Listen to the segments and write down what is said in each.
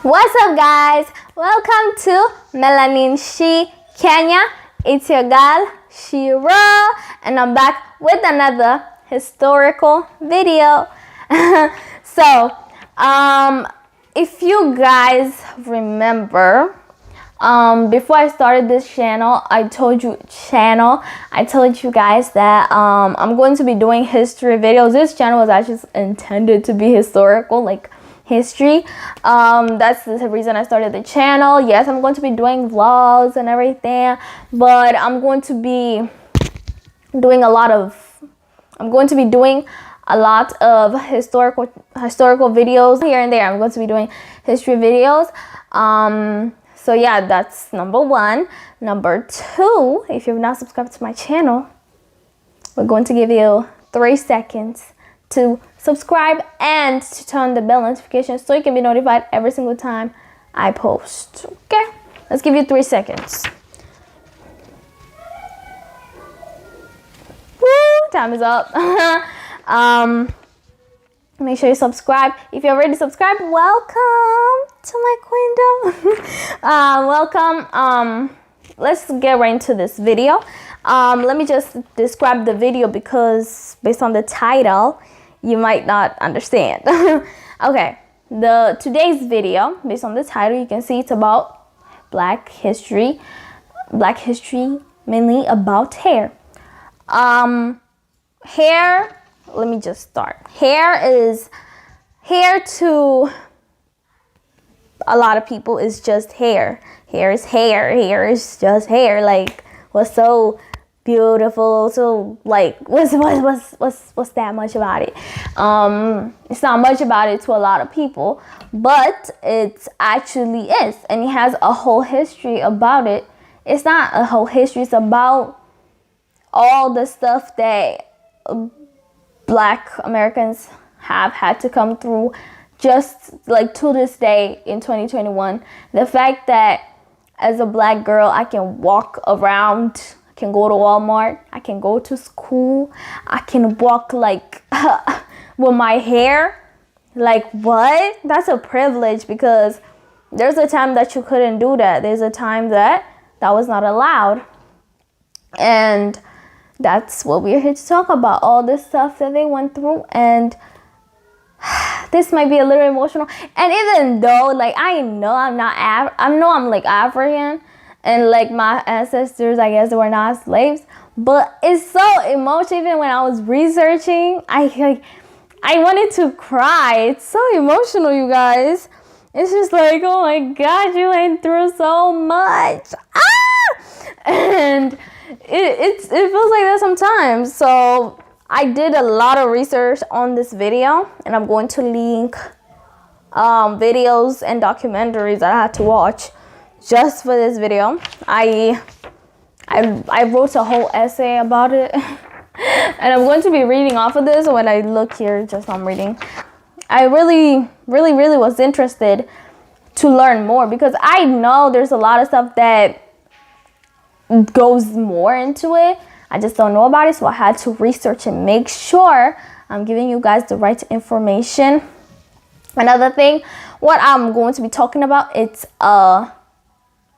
What's up, guys? Welcome to Melanin, Shii, Kenya. It's your girl, Shii, and I'm back with another historical video. So, if you guys remember, before I started this channel, I told you guys that I'm going to be doing history videos. This channel was actually intended to be historical, like history. That's the reason I started the channel. Yes, I'm going to be doing vlogs and everything, but I'm going to be doing a lot of historical videos here and there. I'm going to be doing history videos. So yeah, that's number one. Number two, if you've not subscribed to my channel, we're going to give you 3 seconds to subscribe and to turn the bell notification so you can be notified every single time I post. Okay, let's give you 3 seconds. Woo, time is up. Make sure you subscribe. If you're already subscribed, welcome to my kingdom. Welcome. Let's get right into this video. Let me just describe the video because based on the title, you might not understand. Okay, today's video, based on the title, you can see it's about Black history mainly about hair. Hair, let me just start. Hair to a lot of people is just hair. Hair is hair. Hair is just hair. Like, what's so beautiful? So like, what's that much about it? It's not much about it to a lot of people, but it actually is, and it has a whole history about it. It's not a whole history. It's about all the stuff that Black Americans have had to come through, just like to this day in 2021. The fact that as a Black girl, I can walk around, I can go to Walmart, I can go to school, I can walk like with my hair. Like, what? That's a privilege, because there's a time that you couldn't do that. There's a time that was not allowed. And that's what we're here to talk about, all this stuff that they went through. And this might be a little emotional. And even though, like, I know I'm like African, and like my ancestors, I guess, they were not slaves, but it's so emotional. Even when I was researching, I wanted to cry. It's so emotional, you guys. It's just like, oh my God, you went through so much. And it feels like that sometimes. So I did a lot of research on this video, and I'm going to link videos and documentaries that I had to watch just for this video. I wrote a whole essay about it, and I'm going to be reading off of this. When I look here, just I'm reading. I really was interested to learn more, because I know there's a lot of stuff that goes more into it. I just don't know about it, so I had to research and make sure I'm giving you guys the right information. Another thing, what I'm going to be talking about, it's a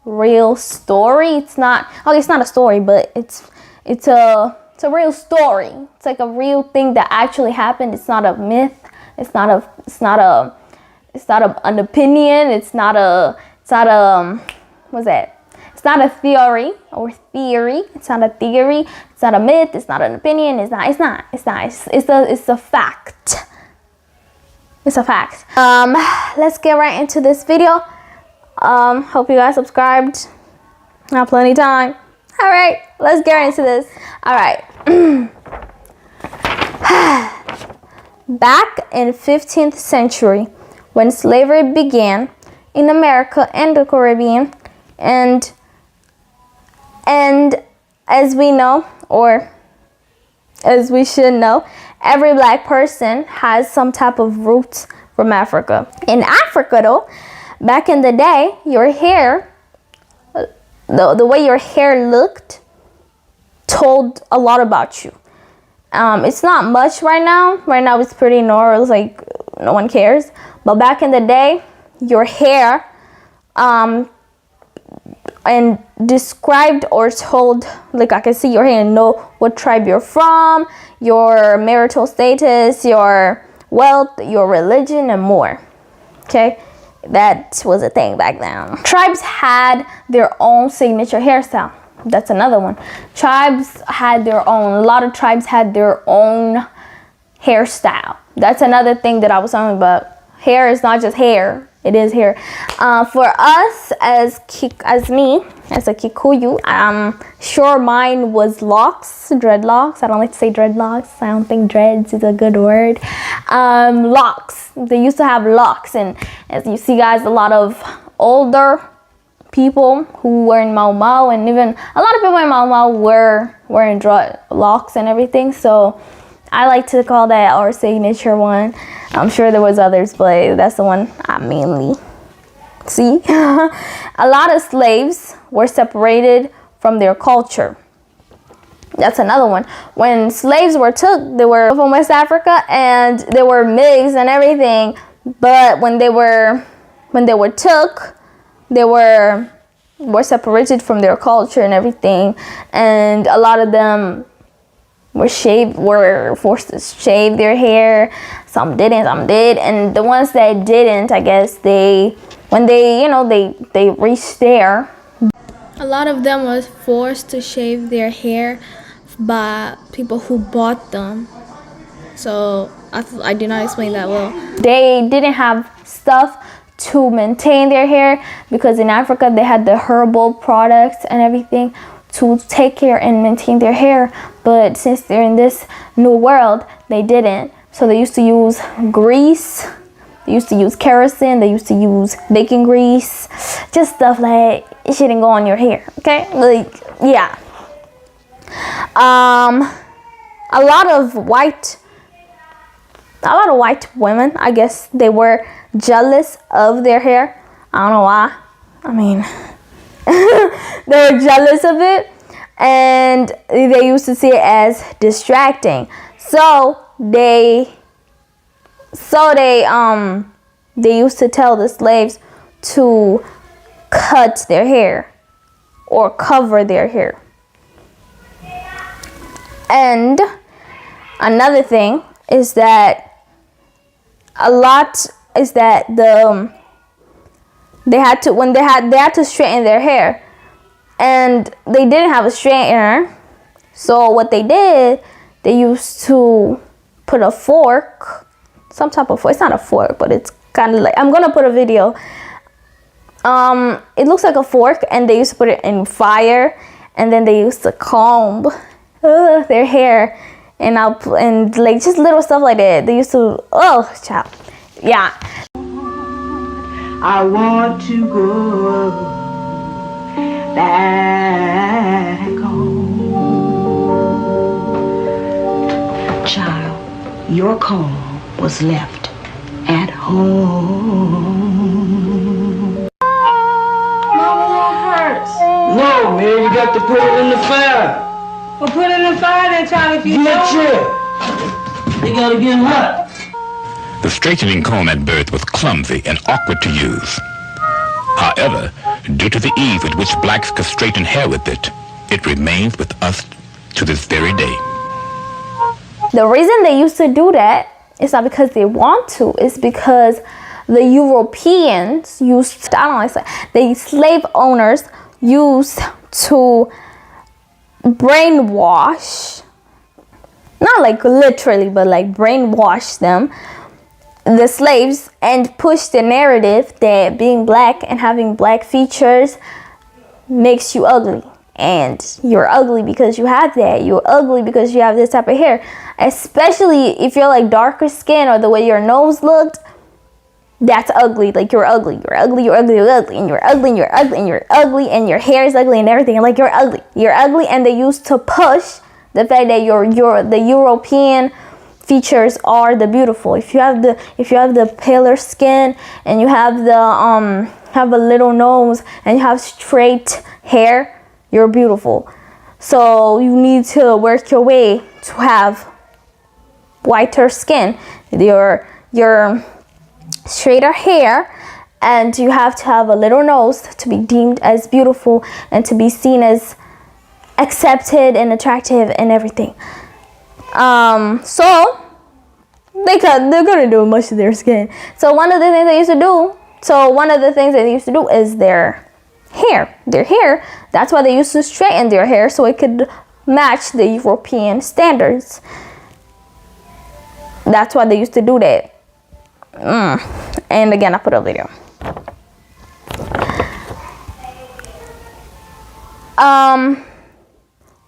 real story. It's not a story, but it's a real story. It's like a real thing that actually happened. It's not a myth. It's not an opinion. It's not a theory. It's not a theory. It's not a myth. It's not an opinion. It's a fact. It's a fact. Let's get right into this video. Hope you guys subscribed. Have plenty of time. All right, let's get right into this. All right. Back in 15th century, when slavery began in America and the Caribbean, and as we know, or as we should know, every Black person has some type of roots from Africa. In Africa, though, back in the day, your hair, the way your hair looked, told a lot about you. It's not much right now. Right now, it's pretty normal. It's like no one cares. But back in the day, your hair and described or told, like I can see your hair and know what tribe you're from, your marital status, your wealth, your religion, and more. Okay, that was a thing back then. Tribes had their own signature hairstyle. That's another one. Tribes had their own, a lot of tribes had their own hairstyle. That's another thing that I was talking about. Hair is not just hair. It is hair. For us, as me, as a Kikuyu, sure mine was locks, dreadlocks. I don't like to say dreadlocks. I don't think dreads is a good word. Locks. They used to have locks, and as you see, guys, a lot of older people who were in Mau Mau, and even a lot of people in Mau Mau were wearing dreadlocks and everything. So I like to call that our signature one. I'm sure there was others, but that's the one I mainly see. A lot of slaves were separated from their culture. That's another one. When slaves were took, they were from West Africa and they were mixed and everything. But when they were took, they were separated from their culture and everything. And a lot of them were forced to shave their hair. Some didn't, some did, and the ones that didn't, I guess when they reached there, a lot of them was forced to shave their hair by people who bought them. So I did not explain that well. They didn't have stuff to maintain their hair, because in Africa they had the herbal products and everything to take care and maintain their hair, but since they're in this new world, they didn't. So they used to use grease, they used to use kerosene, they used to use bacon grease, just stuff like it shouldn't go on your hair. Okay, like, yeah. A lot of white women, I guess, they were jealous of their hair. I don't know why. I mean, they were jealous of it, and they used to see it as distracting. So they used to tell the slaves to cut their hair or cover their hair. And another thing is that they had to straighten their hair, and they didn't have a straightener. So what they did, they used to put a fork, some type of fork. It's not a fork, but it's kind of like, I'm gonna put a video. It looks like a fork, and they used to put it in fire, and then they used to comb their hair, and like just little stuff like that. They used to, child, yeah. I want to go back home. Child, your comb was left at home. Mama, it hurts. No, man, you got to put it in the fire. Well, put it in the fire then, child, if you Get don't. it. They gotta get hot. The straightening comb at birth was clumsy and awkward to use. However, due to the ease with which blacks could straighten hair with it, it remains with us to this very day. The reason they used to do that is not because they want to, it's because the Europeans used, the slave owners used to brainwash, not like literally, but like brainwash them, the slaves, and push the narrative that being black and having black features makes you ugly. And you're ugly because you have that. You're ugly because you have this type of hair. Especially if you're like darker skin, or the way your nose looked, that's ugly. Like you're ugly. You're ugly, you're ugly, you're ugly, and you're ugly, and you're ugly, and you're ugly, and your hair is ugly and everything. And like you're ugly. You're ugly, and they used to push the fact that the European features are the beautiful. If you have the paler skin, and you have have a little nose, and you have straight hair, you're beautiful. So you need to work your way to have whiter skin, your straighter hair, and you have to have a little nose to be deemed as beautiful and to be seen as accepted and attractive and everything. So they couldn't do much to their skin. So one of the things they used to do is their hair. That's why they used to straighten their hair so it could match the European standards. That's why they used to do that. And again, I put a video.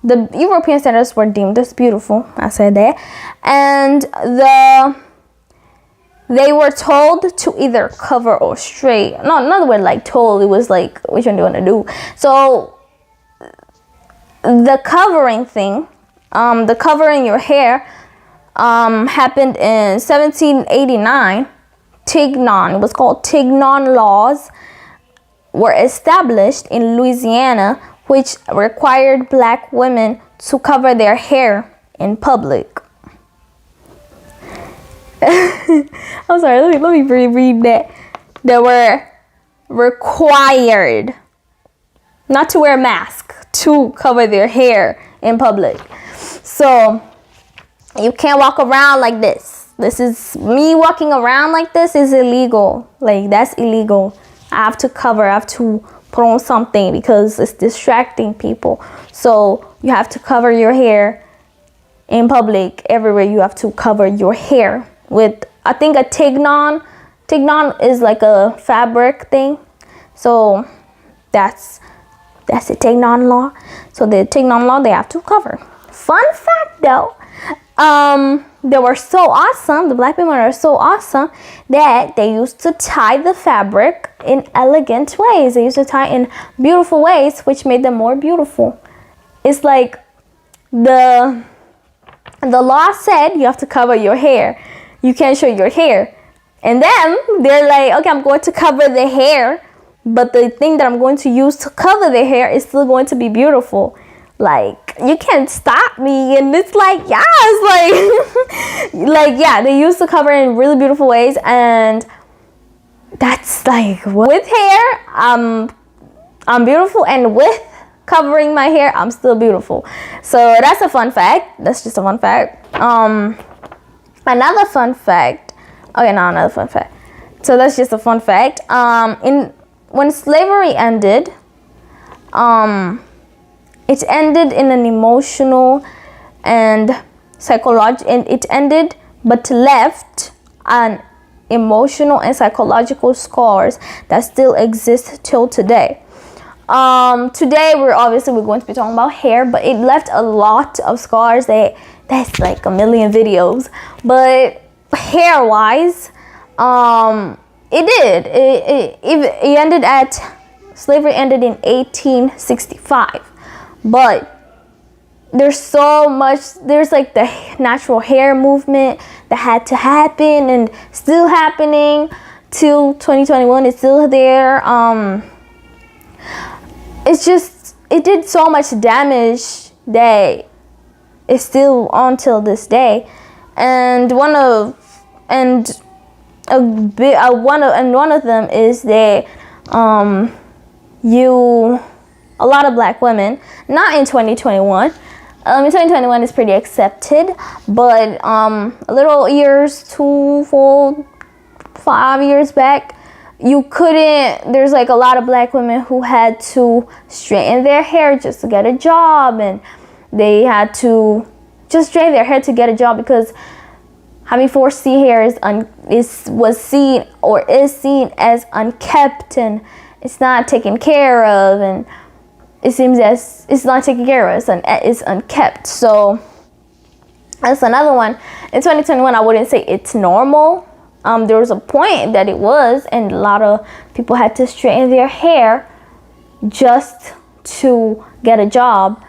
The European standards were deemed as beautiful. I said that. And they were told to either cover or straight. No, another word like told. It was like, which one do you want to do? So the covering thing, the covering your hair, happened in 1789. It was called Tignon laws were established in Louisiana, which required black women to cover their hair in public. I'm sorry, let me read that. They were required not to wear a mask, to cover their hair in public. So you can't walk around like this. This is me walking around like this is illegal. Like, that's illegal. I have to cover, I have to put on something because it's distracting people. So you have to cover your hair in public. Everywhere you have to cover your hair with, I think, a tignon. Tignon is like a fabric thing. So that's the tignon law. So the tignon law, they have to cover. Fun fact though, they were so awesome, the black women are so awesome that they used to tie the fabric in elegant ways. They used to tie in beautiful ways, which made them more beautiful. It's like the law said you have to cover your hair. You can't show your hair. And then they're like, okay, I'm going to cover the hair, but the thing that I'm going to use to cover the hair is still going to be beautiful. Like, you can't stop me. And it's like, yeah, it's like, yeah, they used to cover in really beautiful ways. And that's like, with hair, I'm beautiful. And with covering my hair, I'm still beautiful. So that's a fun fact. That's just a fun fact. Another fun fact. Another fun fact. So that's just a fun fact. When slavery ended, it ended in an emotional and psychological, and it ended but left an emotional and psychological scars that still exist till today. Today we're going to be talking about hair, but it left a lot of scars. That's like a million videos, but hair wise, it ended at, slavery ended in 1865. But there's like the natural hair movement that had to happen and still happening till 2021. It's still there. It did so much damage that it's still on till this day. And one of them is that a lot of black women, not in 2021. In 2021 is pretty accepted, but a little years, 2, 4, 5 years back, there's like a lot of black women who had to straighten their hair just to get a job, and they had to just straighten their hair to get a job because having 4C hair was seen as unkept, and it's not taken care of, and it seems as it's not taken care of, it's unkept. So that's another one. In 2021, I wouldn't say it's normal. There was a point that it was, and a lot of people had to straighten their hair just to get a job.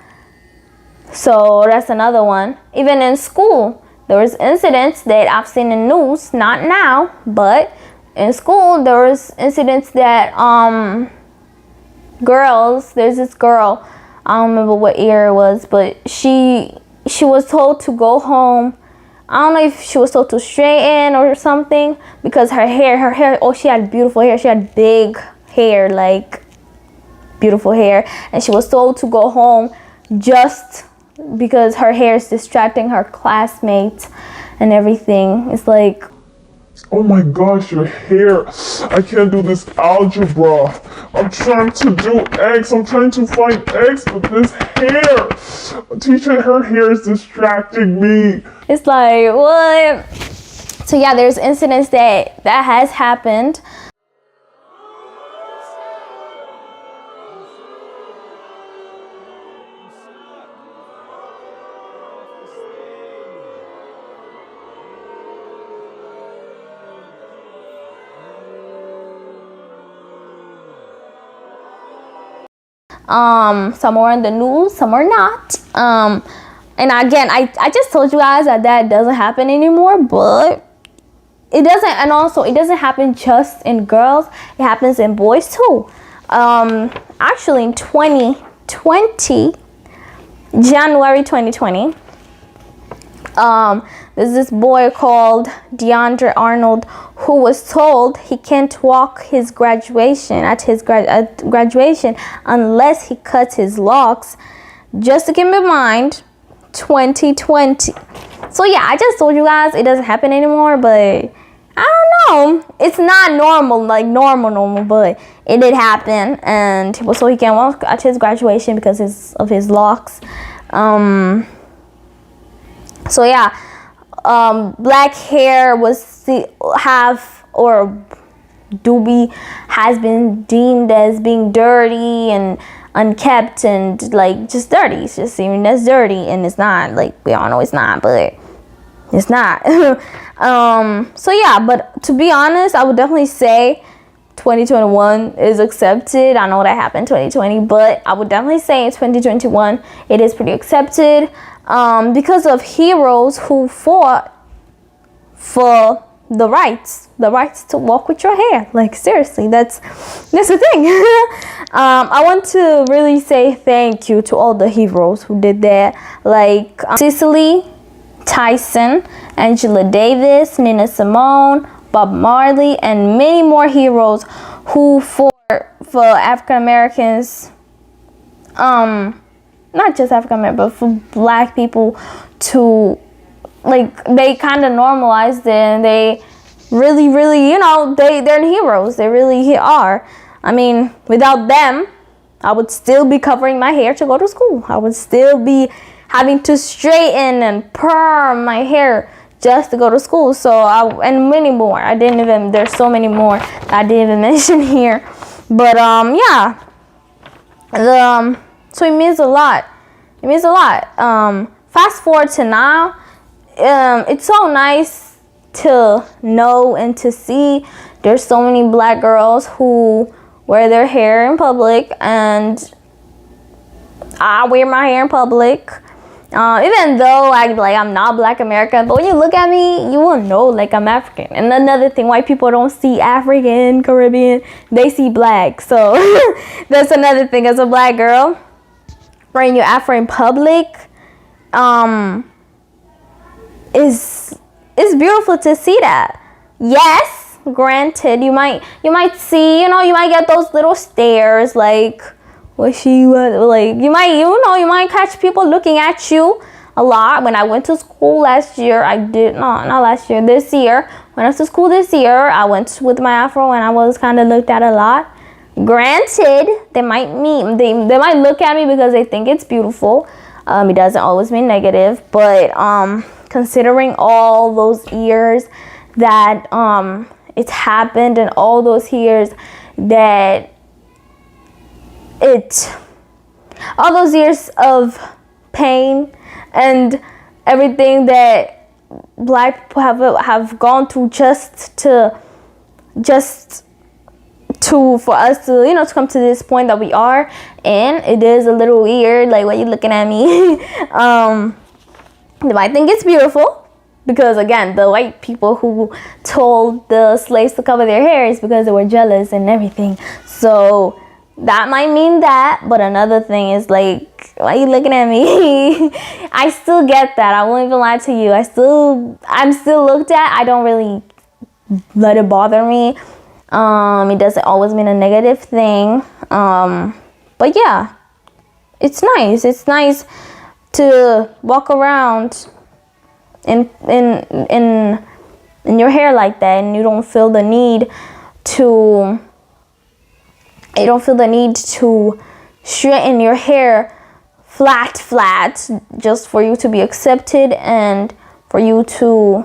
So that's another one. Even in school, there was incidents that I've seen in news, not now, but in school there was incidents that there's this girl, I don't remember what year it was, but she was told to go home I don't know if she was told to straighten or something, because her hair, oh, she had beautiful hair. She had big hair, like beautiful hair. And she was told to go home just because her hair is distracting her classmates and everything. It's like, oh my gosh, your hair. I can't do this algebra. I'm trying to do X. I'm trying to find X, but this hair. Teacher, her hair is distracting me. it's like, what? So yeah, there's incidents that has happened. Some are in the news, some are not. And again, I just told you guys that doesn't happen anymore, but it doesn't, and also it doesn't happen just in girls, it happens in boys too. Actually in 2020, January 2020, there's this boy called DeAndre Arnold who was told he can't walk his graduation at graduation unless he cuts his locks. Just to keep in mind, 2020. So yeah, I just told you guys it doesn't happen anymore, but I don't know. It's not normal, like normal, but it did happen, and he was told he can't walk at his graduation because of his locks. So yeah, black hair has been deemed as being dirty and unkept and like just dirty. It's just seen as dirty, and it's not. Like, we all know it's not, but it's not. So yeah, but to be honest, I would definitely say 2021 is accepted. I know that happened 2020, but I would definitely say in 2021 it is pretty accepted, because of heroes who fought for the rights to walk with your hair. Like, seriously, that's the thing. I want to really say thank you to all the heroes who did that, like Cicely Tyson, Angela Davis, Nina Simone, Bob Marley, and many more heroes who fought for African Americans, not just African American, but for black people to, like, they kind of normalized it, and they really, they're heroes. They really are. I mean, without them, I would still be covering my hair to go to school. I would still be having to straighten and perm my hair just to go to school. So, and many more. There's so many more that I didn't even mention here. But, yeah. So it means a lot. It means a lot. Fast forward to now. It's so nice to know and to see there's so many black girls who wear their hair in public, and I wear my hair in public, even though I'm not black American, but when you look at me, you will know like I'm African. And another thing, white people don't see African, Caribbean, they see black. So that's another thing. As a black girl wearing your afro in public, is beautiful to see that. Yes, granted, you might see, you might get those little stares, like, like, you might catch people looking at you a lot. When I went to school last year, this year, when I went to school this year, I went with my afro and I was kind of looked at a lot. Granted, they might look at me because they think it's beautiful. It doesn't always mean negative, but considering all those years that it's happened, and all those years that all those years of pain and everything that black people have gone through just for us to to come to this point that we are. And it is a little weird, like, when you're looking at me. They might think it's beautiful because, again, the white people who told the slaves to cover their hair is because they were jealous and everything. So that might mean that, but another thing is like, why are you looking at me? I still get that. I won't even lie to you. I'm still looked at. I don't really let it bother me. It doesn't always mean a negative thing. But yeah, it's nice. It's nice to walk around in your hair like that, and you don't feel the need to straighten your hair flat just for you to be accepted and for you to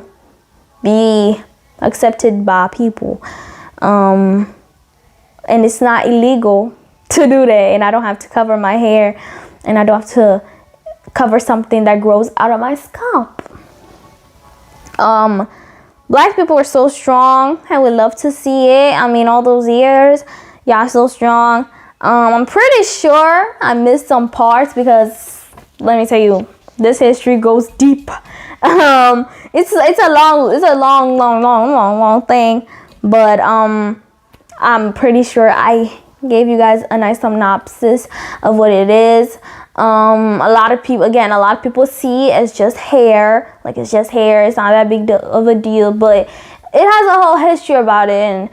be accepted by people. And it's not illegal to do that, and I don't have to cover my hair, and I don't have to cover something that grows out of my scalp. Black people are so strong. I would love to see it. I mean, all those years, y'all so strong. I'm pretty sure I missed some parts because let me tell you, this history goes deep. It's a long thing, but I'm pretty sure I gave you guys a nice synopsis of what it is. A lot of people see it as just hair, like it's just hair. It's not that big of a deal, but it has a whole history about it, and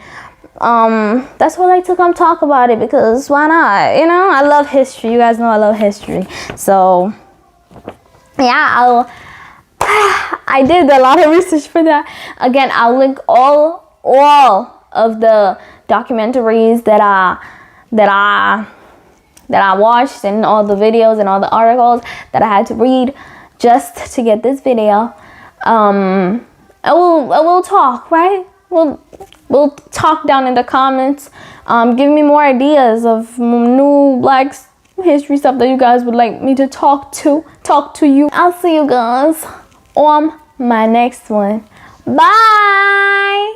that's why I like to come talk about it, because why not? You know, I love history. You guys know I love history. So yeah, I did a lot of research for that. Again, I'll link all of the documentaries that I watched, and all the videos and all the articles that I had to read just to get this video. And we'll talk, right? We'll talk down in the comments. Give me more ideas of new Black history stuff that you guys would like me to talk to you. I'll see you guys on my next one. Bye.